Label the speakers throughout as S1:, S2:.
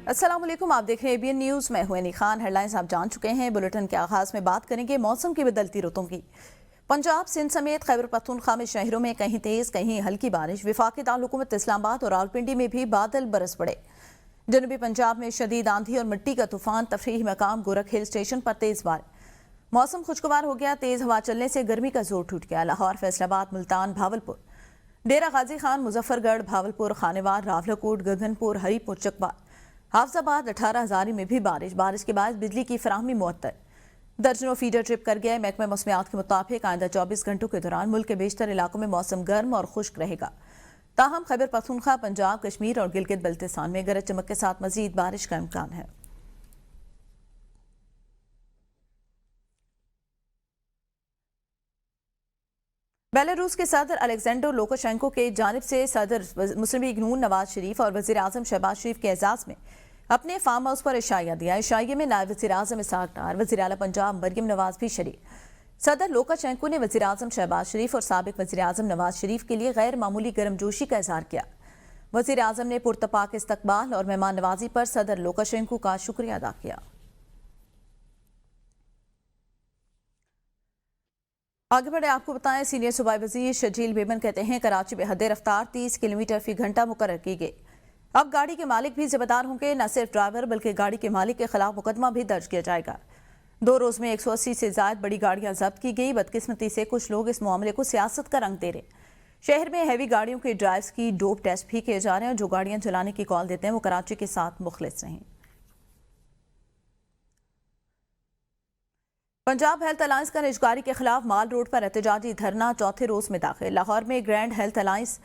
S1: अस्सलाम वालेकुम, आप देख रहे हैं ABN न्यूज़। मैं हूं अनी खान। हेडलाइंस आप जान चुके हैं। बुलेटिन के आगाज में बात करेंगे मौसम की बदलती रुतों की। पंजाब, सिंध समेत खैबर पख्तूनख्वा में शहरों में कहीं तेज कहीं हल्की बारिश। वफाकी दारुल-हुकूमत इस्लामाबाद और रावलपिंडी में भी बादल बरस पड़े। जनूबी पंजाब में शदीद आंधी और मिट्टी का तूफान। तफरीही मकाम गोरख हिल स्टेशन पर तेज बारिश। मौसम खुशगवार हो गया। तेज हवा चलने से गर्मी का जोर टूट गया। लाहौर, फैसलाबाद, मुल्तान, भावलपुर, डेरा गाजी खान, मुजफ्फरगढ़, भावलपुर, खानेवार, रावलाकोट, गगनपुर, हरीपुर, चकवार, हाफजाबाद, 18 हजारी में भी बारिश के बाद बिजली की फराहमी मुअत्तल। दर्जनों फीडर ट्रिप कर गए। महकमा मौसमियात के मुताबिक आइंदा 24 घंटों के दौरान मुल्क के बेशतर इलाकों में मौसम गर्म और खुश्क रहेगा। ताहम खैबर पख्तूनख्वा, पंजाब, कश्मीर और गिलगित बल्तिस्तान में गरज चमक के साथ मजीद बारिश का इम्कान है। बेलारूस के सदर अलेक्जेंडर लुकाशेंको के जानिब से सदर मुस्लिम लीग नून नवाज शरीफ और वज़ीर आज़म शहबाज शरीफ के एजाज़ में अपने फार्म हाउस पर इशाया दिया। इशाये में नायब वज़ीर आज़म इसहाक डार, वज़ीर आला पंजाब मरियम नवाज भी शरीक। सदर लुकाशेंको ने वज़ीर आज़म शहबाज शरीफ और साबिक वज़ीर आज़म नवाज शरीफ के लिए गैर मामूली गर्मजोशी का इज़हार किया। वज़ीर आज़म ने पुरतपाक इस्तकबाल और मेहमान नवाजी पर सदर लुकाशेंको का शुक्रिया अदा किया। आगे बढ़े आपको बताएं, सीनियर सूबाई वज़ीर शजील बेमन कहते हैं कराची में हद रफ्तार 30 किलोमीटर फी घंटा मुकर्रर की गई। अब गाड़ी के मालिक भी जिम्मेदार होंगे। न सिर्फ ड्राइवर बल्कि गाड़ी के मालिक के खिलाफ मुकदमा भी दर्ज किया जाएगा। 2 रोज में 180 से ज्यादा बड़ी गाड़ियां जब्त की गई। बदकिस्मती से कुछ लोग इस मामले को सियासत का रंग दे रहे। शहर में हैवी गाड़ियों के ड्राइव्स की डोप टेस्ट भी किए जा रहे हैं। जो गाड़ियां चलाने की कॉल देते हैं वो कराची के साथ मुखलिस नहीं। पंजाब हेल्थ अलायंस का निजकारी के खिलाफ माल रोड पर एहतजाजी धरना चौथे रोज में दाखिल। लाहौर में ग्रैंड हेल्थ अलायंस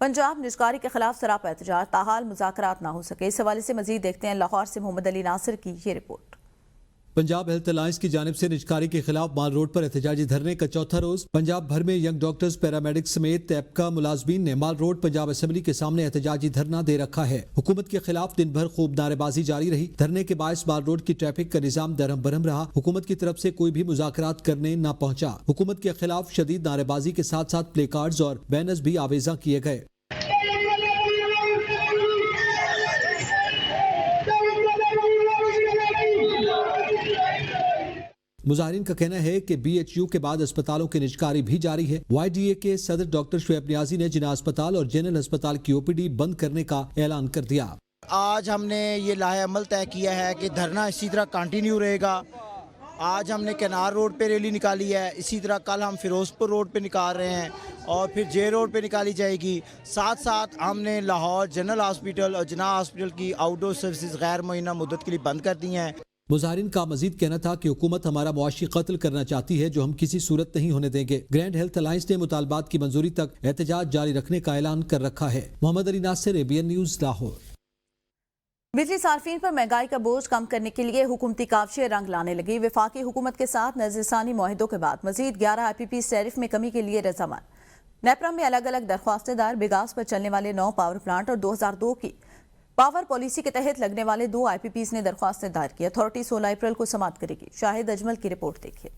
S1: पंजाब निजकारी के खिलाफ सरापा एहतजाज, ताहाल मुज़ाकरात ना हो सके। इस हवाले से मजीद देखते हैं लाहौर से मोहम्मद अली नासिर की ये रिपोर्ट।
S2: पंजाब हेल्थ अलायंस की जानिब से निजकारी के खिलाफ माल रोड पर एहतजाजी धरने का चौथा रोज। पंजाब भर में यंग डॉक्टर्स, पैरामेडिक्स समेत एपका मुलाजमीन ने माल रोड पंजाब असेंबली के सामने एहतजाजी धरना दे रखा है। हुकूमत के खिलाफ दिन भर खूब नारेबाजी जारी रही। धरने के बायस माल रोड की ट्रैफिक का निजाम दरहम बरहम रहा। हुकूमत की तरफ से कोई भी मुज़ाकरात करने न पहुंचा। हुकूमत के खिलाफ शदीद नारेबाजी के साथ साथ प्ले कार्ड्स और बैनर्स भी आवेजा किए गए। मुजाहिरीन का कहना है कि BHU के बाद अस्पतालों की निजकारी भी जारी है। YDA के सदर डॉक्टर शुएब नियाजी ने जिना अस्पताल और जनरल अस्पताल की OPD बंद करने का ऐलान कर दिया।
S3: आज हमने ये लाहे अमल तय किया है कि धरना इसी तरह कंटिन्यू रहेगा। आज हमने केनार रोड पे रैली निकाली है। इसी तरह कल हम फिरोजपुर रोड पे निकाल रहे हैं और फिर जे रोड पे निकाली जाएगी। साथ साथ हमने लाहौर जनरल हॉस्पिटल और जिना हॉस्पिटल की आउटडोर सर्विसेज गैर मुअय्यना मुद्दत के लिए बंद कर दी हैं।
S2: मुजाहिरीन का मजीद कहना था कि हुकूमत हमारा मुआशी कत्ल करना चाहती है, जो हम किसी सूरत नहीं होने देंगे। ग्रैंड हेल्थ अलायंस ने मुतालबात की मंजूरी तक एहतजाज जारी रखने का ऐलान कर रखा है। Mohammad Ali Nasir, ABN news, Lahore.
S1: बिजली सार्फिन पर महंगाई का बोझ कम करने के लिए हुकूमती कावशें रंग लाने लगी। वफाकी हुकूमत के साथ नज़रसानी मुआहिदों के बाद मजीद 11 IPP टैरिफ में कमी के लिए रजामंद। नेपरा में अलग अलग दरख्वास्तें दायर। बिगास पर चलने वाले 9 पावर प्लांट और 2002 की पावर पॉलिसी के तहत लगने वाले 2 IPPs ने दरख्वास्तें दायर की। अथॉरिटी 16 अप्रैल को समाअत करेगी। शाहिद अजमल की रिपोर्ट देखिए।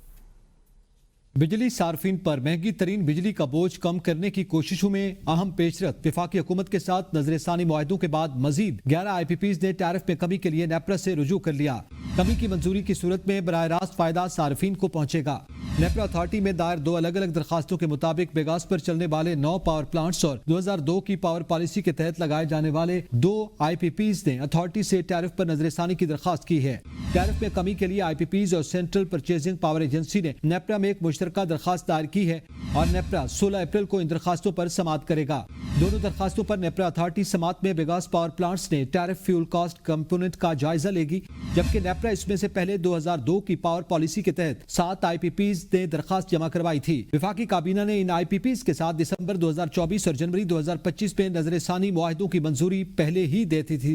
S2: बिजली सार्फिन पर महंगी तरीन बिजली का बोझ कम करने की कोशिशों में अहम पेशरफ। वफाकी हुकूमत के साथ नजरसानी मुआहिदों के बाद मजीद 11 IPPs ने टैरिफ में कमी के लिए नेपरा से रुजू कर लिया। कमी की मंजूरी की सूरत में बराह रास्त फायदा सार्फिन को पहुंचेगा। नेपरा अथॉरिटी में दायर 2 अलग अलग दरखास्तों के मुताबिक बेगास पर चलने वाले 9 पावर प्लांट्स और 2002 की पावर पॉलिसी के तहत लगाए जाने वाले 2 IPPs ने अथॉरिटी से टैरिफ पर नजरसानी की दरखास्त की है। टैरिफ में कमी के लिए IPPs और सेंट्रल परचेजिंग पावर एजेंसी ने नेपरा में एक मुश्तरका दरखास्त दायर की है और नेपरा 16 अप्रैल को इन दरखास्तों पर समाअत करेगा। दोनों दरखास्तों पर नेपरा अथॉरिटी समाअत में बेगास पावर प्लांट्स ने टैरिफ फ्यूल कॉस्ट कंपोनेंट का जायजा लेगी, जबकि नेपरा इसमें से पहले 2002 की पावर पॉलिसी के तहत 7 IPPs ने दरखास्त जमा करवाई थी। विफाकी काबीना ने इन IPPs के साथ दिसंबर 2024 और जनवरी 2025 में नजरसानी मुआहिदों की मंजूरी पहले ही दे दी थी।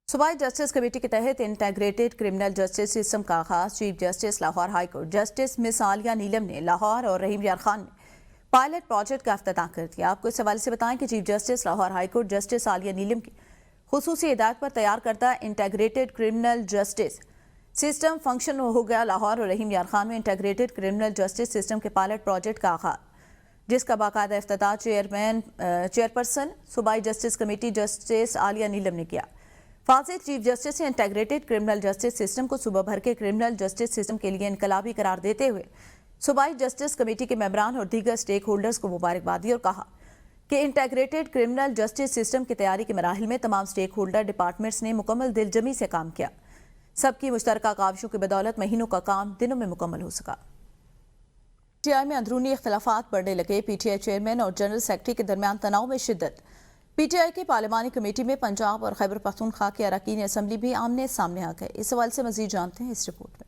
S1: सूबाई जस्टिस कमेटी के तहत इंटीग्रेटेड क्रिमिनल जस्टिस सिस्टम का आगाज। Chief justice Lahore high court justice miss Aliya Neelam ने लाहौर और रहीम यार खान ने पायलट प्रोजेक्ट का इफ्तिताह कर दिया। आपको इस हवाले से बताएं कि chief justice Lahore high court justice Aliya Neelam की खुसूसी हिदायत पर तैयार करता integrated criminal justice system function हो गया। लाहौर और रहीम यार खान में इंटीग्रेटेड क्रिमिनल जस्टिस सिस्टम के पायलट प्रोजेक्ट का आगाज, जिसका बाकायदा इफ्तिताह चेयरपर्सन सूबाई justice committee justice Aliya Neelam ने किया। फासिद चीफ जस्टिस ने इंटीग्रेटेड क्रिमिनल जस्टिस सिस्टम को सूबा भर के क्रिमिनल जस्टिस सिस्टम के लिए इनकलाबी करार देते हुए सूबाई जस्टिस कमेटी के मेंबरान और दीगर स्टेक होल्डर्स को मुबारकबाद दी और कहा कि इंटीग्रेटेड क्रिमिनल जस्टिस सिस्टम की तैयारी के मराहिल में तमाम स्टेक होल्डर डिपार्टमेंट्स ने मुकम्मल दिलजमी से काम किया। सबकी मुश्तरका काविशों की बदौलत महीनों का काम दिनों में मुकम्मल हो सका। पीटीआई में अंदरूनी इख्तलाफात बढ़ने लगे। पीटीआई चेयरमैन और जनरल सेक्रेटरी के दरमियान तनाव में शिद्दत। पीटीआई की पार्लिमानी कमेटी में पंजाब और खैबर पख्तूनख्वा के अरकान असम्बली भी आमने सामने आ गए। इस सवाल से मजीद जानते हैं इस रिपोर्ट में।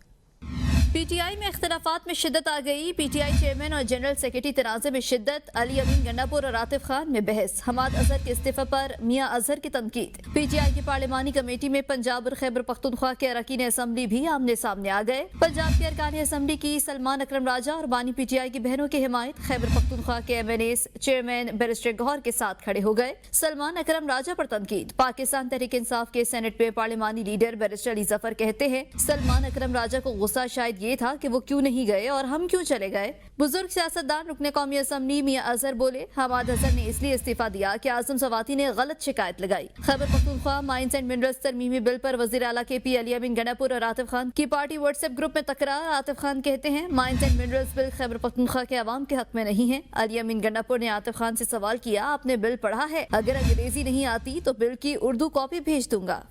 S4: पीटीआई में इख्तलाफात में शिद्दत आ गई। पीटीआई चेयरमैन और जनरल सेक्रेटरी तनाज़े में शिद्दत। अली अमीन गंडापुर और आतिफ खान में बहस। हमाद अजहर के इस्तीफे पर मियां अजहर की तनकीद। पीटीआई की पार्लिमानी कमेटी में पंजाब और खैबर पख्तूनख्वा के अरकान असम्बली भी आमने सामने आ गए। पंजाब के अरकान असम्बली की सलमान अकरम राजा और बानी पीटीआई की बहनों की हिमायत खैबर पख्तूनख्वा के MNAs चेयरमैन बैरिस्टर गौहर के साथ खड़े हो गए। सलमान अकरम राजा पर तनकीद। पाकिस्तान तहरीक इंसाफ के सेनेट में पार्लिमानी लीडर बैरिस्टर अली जफर कहते हैं सलमान अकरम राजा को गुस्सा शायद ये था कि वो क्यों नहीं गए और हम क्यों चले गए। बुजुर्ग सियासतदान रुकने कौमी असम्बली मियां अजहर बोले हमाद अजहर ने इसलिए इस्तीफा दिया कि आजम सवाती ने गलत शिकायत लगाई। Khyber Pakhtunkhwa mines and minerals तरमीमी बिल पर वजीर आला KP अली अमीन गंडापुर और आतिफ खान की पार्टी व्हाट्सएप ग्रुप में तकरार। आतिफ खान कहते हैं mines and minerals bill Khyber Pakhtunkhwa के अवाम के हक में नहीं है। अली अमीन गंडापुर ने आतिफ खान से सवाल किया आपने बिल पढ़ा है? अगर अंग्रेजी नहीं आती तो बिल की उर्दू कॉपी भेज दूंगा।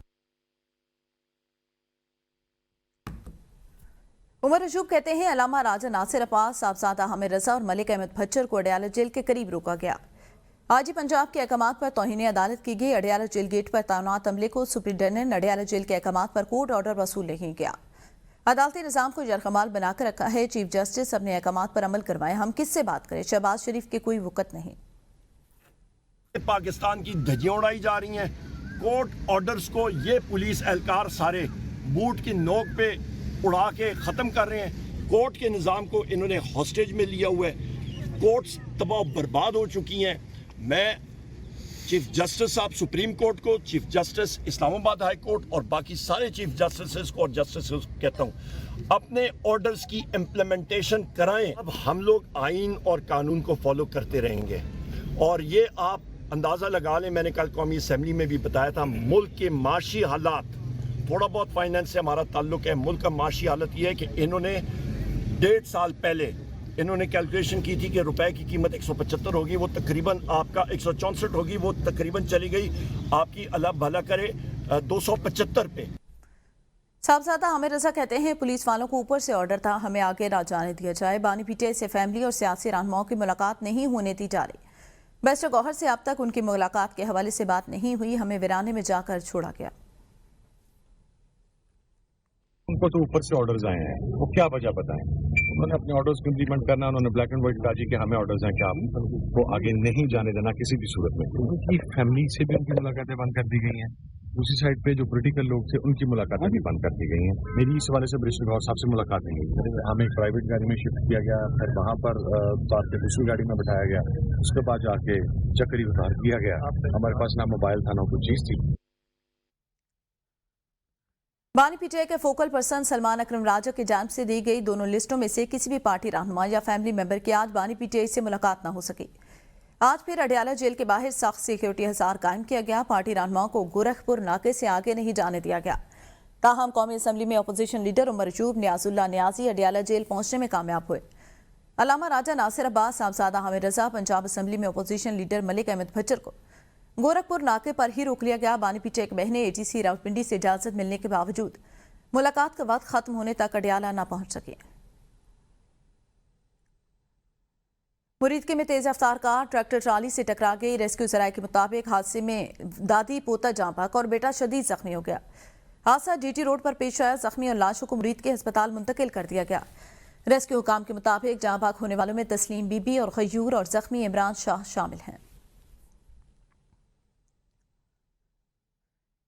S1: उमर अजूब कहते हैं अलामा राजा नासिर अब्बास, साहबजादा हामिद रजा और मलिक अहमद भच्चर को अडयाला जेल के करीब रोका गया। आज ही पंजाब के अहकामात पर तौहीन अदालत की गई। अडयाला जेल गेट पर तैनात अमले को सुप्रिंटेंडेंट अडयाला जेल के अहकामात पर कोर्ट ऑर्डर वसूल नहीं किया। अदालती निज़ाम को जरकमाल बनाकर रखा है। चीफ जस्टिस अपने अहकामात पर अमल करवाए। हम किससे बात करें? शहबाज शरीफ के कोई वक़्त नहीं।
S5: पाकिस्तान की धज्जियां उड़ाई जा रही हैं। कोर्ट ऑर्डर्स को ये पुलिस एहलकार सारे बूट की नोक पे उड़ा के ख़त्म कर रहे हैं। कोर्ट के निज़ाम को इन्होंने हॉस्टेज में लिया हुआ है। कोर्ट्स तबाह बर्बाद हो चुकी हैं। मैं चीफ जस्टिस साहब सुप्रीम कोर्ट को, chief justice Islamabad high court और बाकी सारे चीफ जस्टिस को और जस्टिस कहता हूँ अपने ऑर्डर्स की इम्प्लीमेंटेशन कराएं। अब हम लोग आइन और कानून को फॉलो करते रहेंगे। और ये आप अंदाज़ा लगा लें, मैंने कल कौमी असम्बली में भी बताया था, मुल्क के माशी हालात, थोड़ा बहुत फाइनेंस से हमारा ताल्लुक है। मुल्क का माशी हालत ये है कि इन्होंने 1.5 साल पहले इन्होंने कैलकुलेशन की थी कि रुपए की कीमत 175 होगी, वो तकरीबन आपका 164 होगी, वो तकरीबन चली गई आपकी अल्लाह भला करे 275 पे।
S1: साहबजादा हामिद रजा कहते हैं पुलिस वालों को ऊपर से ऑर्डर था हमें आगे ना जाने दिया जाए। बानी पीटीआई से फैमिली और सियासी रहनुमाओं की मुलाकात नहीं होने दी जा रही। बैरिस्टर गौहर से अब तक उनकी मुलाकात के हवाले से बात नहीं हुई। हमें वीराने में जाकर छोड़ा गया।
S6: उनको तो ऊपर से ऑर्डर्स आए हैं, वो क्या वजह बताएं। उन्होंने अपने ऑर्डर्स को इम्प्लीमेंट करना, उन्होंने ब्लैक एंड व्हाइट कहा जी कि हमें ऑर्डर्स हैं कि आपको आगे नहीं जाने देना किसी भी सूरत में। उनकी फैमिली से भी उनकी मुलाकातें बंद कर दी गई हैं। दूसरी साइड पे जो पॉलिटिकल लोग थे उनकी मुलाकातें भी बंद कर दी गई हैं। मेरी इस हवाले से बैरिस्टर गौहर साहब से मुलाकात नहीं हुई। हमें एक प्राइवेट गाड़ी में शिफ्ट किया गया, फिर वहाँ पर बात के दूसरी गाड़ी में बैठाया गया, उसके बाद जाके चक्करी उतार दिया गया। हमारे पास ना मोबाइल था ना कोई चीज़ थी।
S1: बानी पीटीआई के फोकल पर्सन सलमान अकरम राजा की जानिब से दी गई दोनों लिस्टों में से किसी भी पार्टी रहनुमा या फैमिली मेंबर की आज बानी पीटीआई से मुलाकात न हो सकी। आज फिर अडयाला जेल के बाहर सख्त सिक्योरिटी हिसार कायम किया गया। पार्टी रहनुमाओं को गोरखपुर नाके से आगे नहीं जाने दिया गया। ताहम कौमी असम्बली में opposition leader Umar Ayub, Niazullah Niazi Adiala jail पहुंचने में कामयाब हुए। अलामा राजा नासिर अब्बास, साहबजादा हामिद रजा, पंजाब असम्बली में अपोजिशन लीडर मलिक अहमद भच्चर को गोरखपुर नाके पर ही रोक लिया गया। बानी पीटीआई के बहने AGC रावलपिंडी से इजाजत मिलने के बावजूद मुलाकात का वक्त खत्म होने तक अडयाला न पहुंच सके। मुरीदके में तेज रफ्तार कार ट्रैक्टर ट्राली से टकरा गई। रेस्क्यू जराये के मुताबिक हादसे में दादी पोता जाँ बहक और बेटा शदीद जख्मी हो गया। हादसा GT रोड पर पेश आया। जख्मी और लाशों को मुरीद के अस्पताल मुंतकिल कर दिया गया। रेस्क्यू हुकाम के मुताबिक जाँ बहक होने वालों में तस्लीम बीबी और खयूर और जख्मी इमरान शाह शामिल हैं।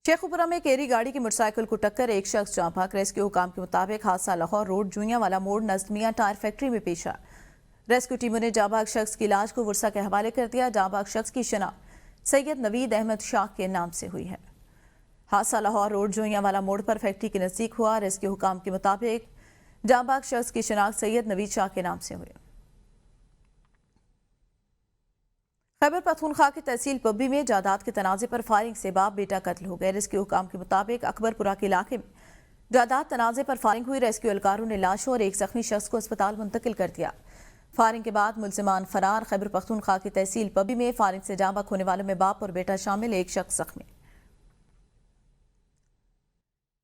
S1: शेखुपुरा में केरी गाड़ी की मोटरसाइकिल को टक्कर, एक शख्स जाँ बहक। रेस्क्यू हुकाम के मुताबिक हादसा लाहौर रोड जूनिया वाला मोड़ नज़द मियां टायर फैक्ट्री में पेश आया। रेस्क्यू टीमों ने जाँ बहक शख्स की लाश को वर्सा के हवाले कर दिया। जाँ बहक शख्स की शनाख्त सैयद नवीद अहमद शाह के नाम से हुई है। हादसा लाहौर रोड जूनिया वाला मोड़ पर फैक्ट्री के नज़दीक हुआ। रेस्क्यू हुकाम के मुताबिक जाँ बहक शख्स की शनाख्त सैयद नवीद शाह के नाम से हुई। खैबर पख्तूनख्वा की तहसील पब्बी में जायदाद के तनाज़े पर फायरिंग से बाप बेटा कत्ल हो गए। रेस्क्यू हुकाम के मुताबिक अकबरपुरा के इलाके में जायदाद तनाज़े पर फायरिंग हुई। रेस्क्यू एहलकारों ने लाशों और एक जख्मी शख्स को अस्पताल मुंतकिल कर दिया। फायरिंग के बाद मुलजिमान फरार। खैबर पख्तूनख्वा की तहसील पब्बी में फायरिंग से जाँ बहक होने वालों में बाप और बेटा शामिल, एक शख्स जख्मी।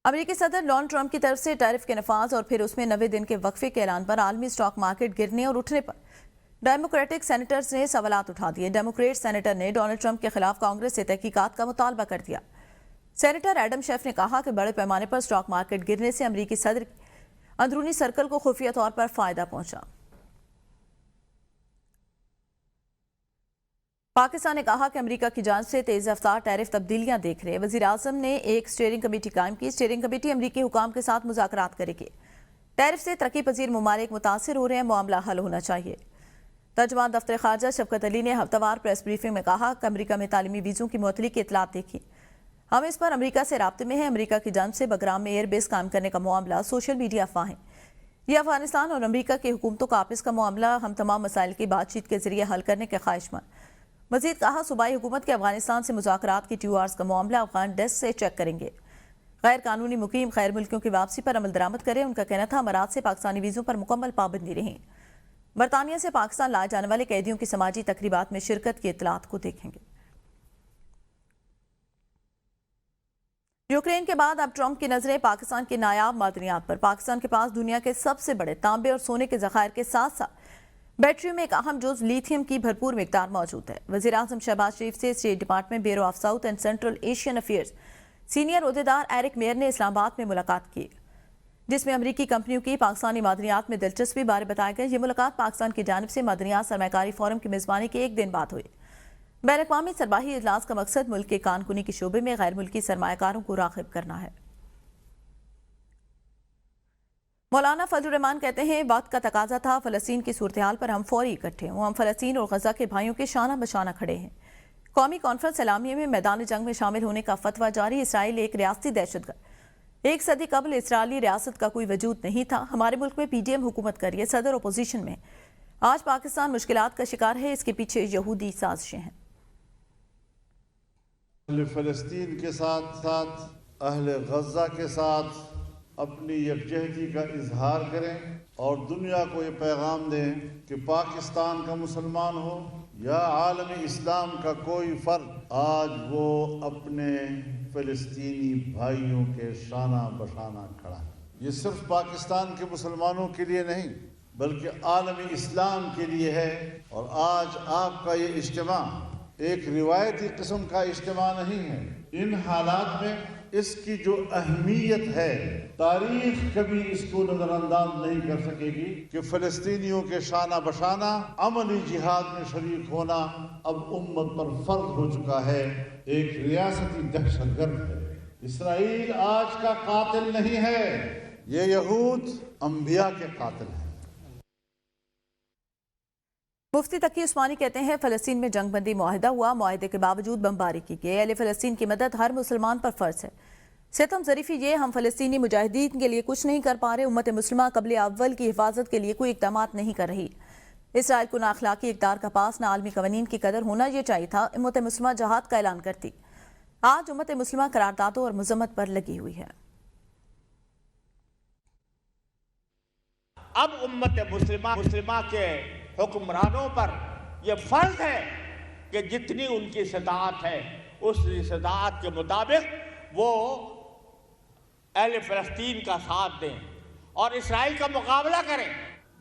S1: अमेरिकी सदर डोनाल्ड ट्रंप की तरफ से टैरिफ के नफाज और फिर उसमें 90 दिन के वक्फे के ऐलान पर आलमी स्टॉक मार्केट गिरने और उठने पर डेमोक्रेटिक सेनेटर्स ने सवालात उठा दिए। डेमोक्रेट सेनेटर ने डोनाल्ड ट्रंप के खिलाफ कांग्रेस से तहकीकात का मुतालबा कर दिया। सेनेटर एडम शेफ ने कहा कि बड़े पैमाने पर स्टॉक मार्केट गिरने से अमेरिकी सदर अंदरूनी सर्कल को खुफिया तौर पर फायदा पहुंचा। पाकिस्तान ने कहा कि अमेरिका की जांच से तेज रफ्तार टैरिफ तब्दीलियां देख रहे। वजीर आजम ने एक स्टीयरिंग कमेटी कायम की। स्टीयरिंग कमेटी अमेरिकी हुकाम के साथ मुज़ाकरात करेगी। टैरिफ से तरक्की पजीर ममालिक मुतासर हो रहे हैं, मामला हल होना चाहिए। तर्जुमान दफ्तर खारजा शफकत अली ने हफ्तावार प्रेस ब्रीफिंग में कहा कि अमेरिका में तालीमी वीज़ों की मुअत्तली की इतलात देखी। हम इस पर अमेरिका से राब्ते में हैं। अमेरिका की जानिब से बगराम में एयरबेस कायम करने का मामला सोशल मीडिया अफवाह है। यह अफगानिस्तान और अमेरिका की हुकूमतों का आपस का मामला, हम तमाम मसाइल की बातचीत के जरिए हल करने के ख्वाहिशमंद। मजीद कहा, सूबाई हुकूमत के अफगानिस्तान से मुज़ाकरात की TORs का मामला अफगान डेस्क से चेक करेंगे। गैर कानूनी मुकीम गैर मुल्कियों की वापसी पर अमल दरामद करें। उनका कहना था अमारात से पाकिस्तानी वीज़ों पर मुकम्मल पाबंदी रही। बरतानिया से पाकिस्तान लाए जाने वाले कैदियों की समाजी तकरीबात में शिरकत की इतलात को देखेंगे। यूक्रेन के बाद अब ट्रंप की नजरें पाकिस्तान की नायाब मादनियात पर। पाकिस्तान के पास दुनिया के सबसे बड़े तांबे और सोने के जखायर के साथ साथ बैटरी में एक अहम जुज़ लिथियम की भरपूर मिकदार मौजूद है। वज़ीर आज़म शहबाज शरीफ से state department bureau of South and Central Asian affairs सीनियर ओहदेदार एरिक मेयर ने इस्लामाबाद में मुलाकात की, जिसमें अमरीकी कंपनियों की पाकिस्तानी मादनियात में दिलचस्पी बारे बताया गया। ये मुलाकात पाकिस्तान की जानिब से मादनियात सरमायाकारी फोरम की मेज़बानी के एक दिन बाद हुई। बैन-अक़वामी सरबाही इजलास का मकसद मुल्क के कानकुनी के शोबे में गैर मुल्की सरमायाकारों को राग़िब करना है। मौलाना फजलुर रहमान कहते हैं, वक्त का तकाजा था, फ़लस्तीन की सूरत हाल पर हम फौरी इकट्ठे हों। हम फ़लस्तीन और गज़ा के भाइयों के शाना बशाना खड़े हैं। कौमी कॉन्फ्रेंस एलामिया में मैदान जंग में शामिल होने का फतवा जारी। इसराइल एक रियासती दहशतगर्द। 1 सदी कबल इसराइली रियासत का कोई वजूद नहीं था। हमारे मुल्क में PDM हुकूमत कर रही है, सदर अपोजिशन में। आज पाकिस्तान मुश्किलात का शिकार है, इसके पीछे यहूदी साजिशें हैं।
S7: अहले फ़लस्तीन के साथ साथ अहले गज़ा के साथ अपनी यकजहती का इजहार करें और दुनिया को ये पैगाम दें कि पाकिस्तान का मुसलमान हो या आलमी इस्लाम का कोई फ़र्द, आज वो अपने फ़लस्तीनी भाइयों के शाना बशाना खड़ा है। ये सिर्फ पाकिस्तान के मुसलमानों के लिए नहीं बल्कि आलमी इस्लाम के लिए है। और आज आपका ये इज्तिमा एक रिवायती किस्म का इज्तिमा नहीं है। इन हालात में इसकी जो अहमियत है, तारीख कभी इसको नज़रअंदाज नहीं कर सकेगी कि फ़लस्तीनियों के शाना बशाना अमली जिहाद में शरीक होना अब उम्मत पर फ़र्ज हो चुका है। एक रियासती दहशतगर्द है। इसराइल आज का कातिल नहीं है, ये यहूद अंबिया के कातिल हैं।
S1: मुफ्ती तकी उस्मानी कहते हैं, फ़लस्तीन में जंगबंदी मुआहिदा हुआ, मुआहिदे के बावजूद बमबारी की गई। अहले फ़लस्तीन की मदद हर मुसलमान पर फ़र्ज है। सितम ज़रीफ़ी ये, हम फ़लस्तीनी मुजाहिदीन के लिए कुछ नहीं कर पा रहे। उम्मत मुस्लिमा क़ब्ल अव्वल की हिफाजत के लिए कोई इक़दामात नहीं कर रही। इसराइल को ना अखलाकी इक़दार का पास, ना आलमी क़वानीन की कदर होना ये चाहिए था। उम्मत मुस्लिमा जहाद का ऐलान करती। आज उम्मत मुस्लिमा करारदादों और मज़म्मत पर लगी हुई है।
S8: अब उम्मत मुस्लिमा के हुक्मरानों पर यह फर्ज है कि जितनी उनकी इस्ताअत है उस इस्ताअत के मुताबिक वो अहले फ़लस्तीन का साथ दें और इसराइल का मुकाबला करें।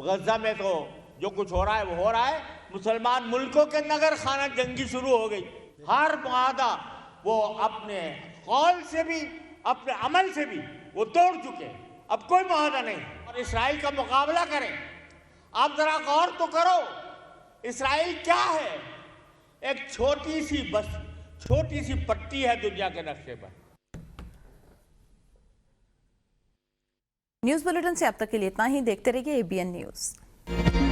S8: गज़ा में तो जो कुछ हो रहा है वो हो रहा है। मुसलमान मुल्कों के नगर खाना जंगी शुरू हो गई। हर मुआहदा वो अपने कौल से भी अपने अमल से भी वो तोड़ चुके। अब कोई मुआहदा नहीं और इसराइल का मुकाबला करें। आप जरा गौर तो करो, इसराइल क्या है? एक छोटी सी पट्टी है दुनिया के नक्शे पर।
S1: न्यूज़ बुलेटिन से अब तक के लिए इतना ही। देखते रहिए ABN न्यूज़।